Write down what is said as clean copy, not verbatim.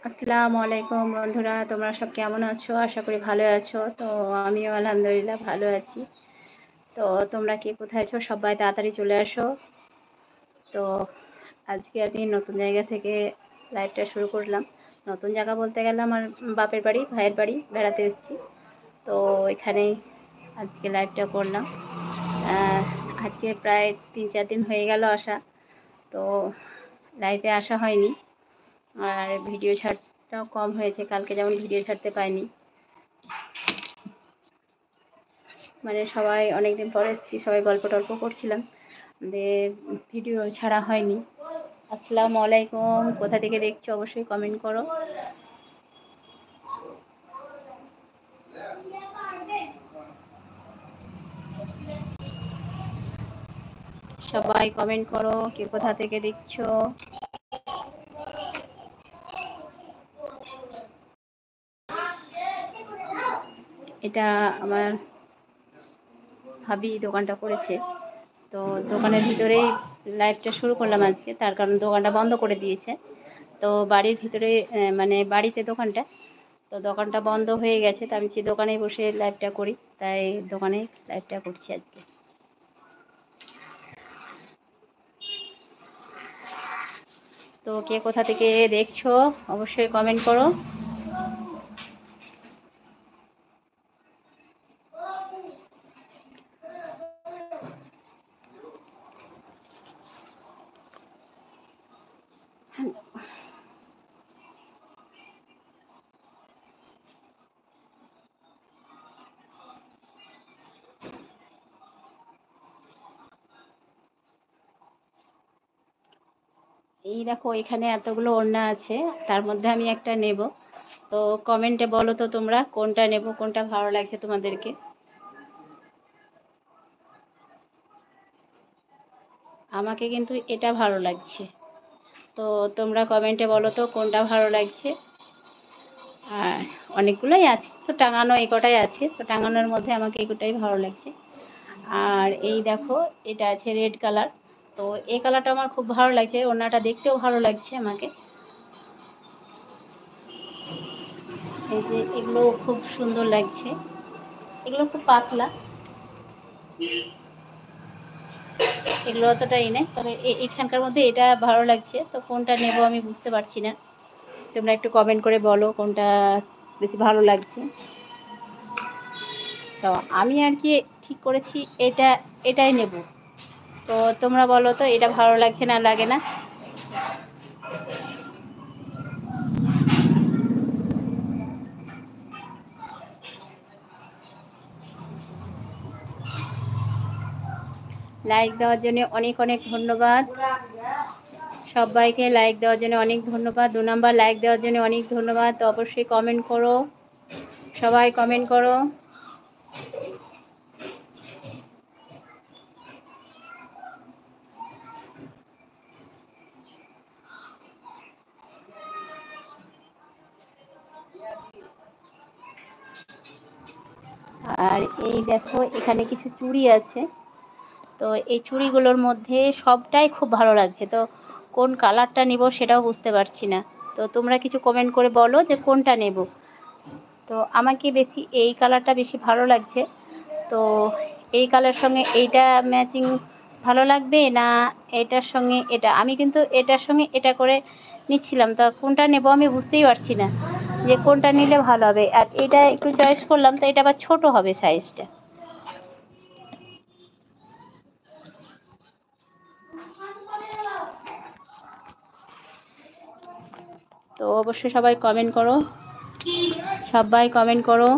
আসসালামু আলাইকুম বন্ধুরা, তোমরা সব কেমন আছো? আশা করি ভালো আছো। তো আমিও আলহামদুলিল্লাহ ভালো আছি। তো তোমরা কে কোথায় আছো? সবাই তাড়াতাড়ি চলে আসো। তো আজকে আমি নতুন জায়গা থেকে লাইভটা শুরু করলাম। নতুন জায়গা বলতে গেলে আমার বাপের বাড়ি, ভাইয়ের বাড়ি বেড়াতে এসেছি। তো এখানেই আজকে লাইভটা করলাম। আজকে প্রায় 3-4 দিন হয়ে গেল আসা। তো লাইভে আসা হয়নি, আর ভিডিও ছাড়টাও কম হয়েছে। কালকে যেমন ভিডিও ছাড়তে পাইনি, মানে সবাই অনেকদিন পরে এসেছি, সবাই গল্প টল্প করছিলাম, ভিডিও ছাড়া হয়নি। আসসালামু আলাইকুম, কোথা থেকে দেখছো অবশ্যই কমেন্ট করো। সবাই কমেন্ট করো, কে কোথা থেকে দেখছো। এটা আমার ভাবি দোকানটা করেছে। তো দোকানের ভিতরেই লাইভটা শুরু করলাম আজকে, তার কারণ দোকানটা বন্ধ করে দিয়েছে। তো বাড়ির ভিতরে মানে বাড়িতে দোকানটা, তো দোকানটা বন্ধ হয়ে গেছে। তো আমি দোকানে বসে লাইভটা করি, তাই দোকানে লাইভটা করছি আজকে। তো কে কোথা থেকে দেখছো অবশ্যই কমেন্ট করো। এই দেখো, এখানে এতগুলো ওড়না আছে, তার মধ্যে আমি একটা নেব। তো কমেন্টে বলো তো তোমরা কোনটা নেব, কোনটা ভালো লাগছে তোমাদেরকে। আমাকে কিন্তু এটা ভালো লাগছে। তো তোমরা কমেন্টে বলো তো কোনটা ভালো লাগছে। আর অনেকগুলোই আছে, তো টাঙানো এই কটাই আছে, তো টাঙানোর মধ্যে আমাকে এই কটাই ভালো লাগছে। আর এই দেখো, এটা আছে রেড কালার। তো এই কালারটা আমার খুব ভালো লাগছে, ওড়নাটা দেখতেও ভালো লাগছে আমাকে। এই যে এগুলো খুব সুন্দর লাগছে, এগুলো খুব পাতলা, এগুলো অতটাই নেই, তবে এখানকার মধ্যে এটা ভালো লাগছে। তো কোনটা নেব আমি বুঝতে পারছি না, তোমরা একটু কমেন্ট করে বলো কোনটা বেশি ভালো লাগছে। তো আমি আর কি ঠিক করেছি এটাই নেব। তো তোমরা বলো তো এটা ভালো লাগছে না লাগে না। লাইক দেওয়ার জন্য অনেক অনেক ধন্যবাদ সবাইকে। লাইক দেওয়ার জন্য অনেক ধন্যবাদ, 2 নাম্বার লাইক দেওয়ার জন্য অনেক ধন্যবাদ। তো অবশ্যই কমেন্ট করো, সবাই কমেন্ট করো। আর এই দেখো, এখানে কিছু চুড়ি আছে। তো এই চুড়িগুলোর মধ্যে সবটাই খুব ভালো লাগছে। তো কোন কালারটা নেব সেটাও বুঝতে পারছি না। তো তোমরা কিছু কমেন্ট করে বলো যে কোনটা নেব। তো আমাকে বেশি এই কালারটা বেশি ভালো লাগছে। তো এই কালারের সঙ্গে এইটা ম্যাচিং ভালো লাগবে না এটার সঙ্গে এটা। আমি কিন্তু এটার সঙ্গে এটা করে নিচ্ছিলাম, তা কোনটা নেব আমি বুঝতেই পারছি না যে কোনটা নিলে ভালো হবে। আর এটা একটু চয়েস করলাম, তো এটা আবার ছোট হবে সাইজটা। তো অবশ্যই সবাই কমেন্ট করো, সবাই কমেন্ট করো।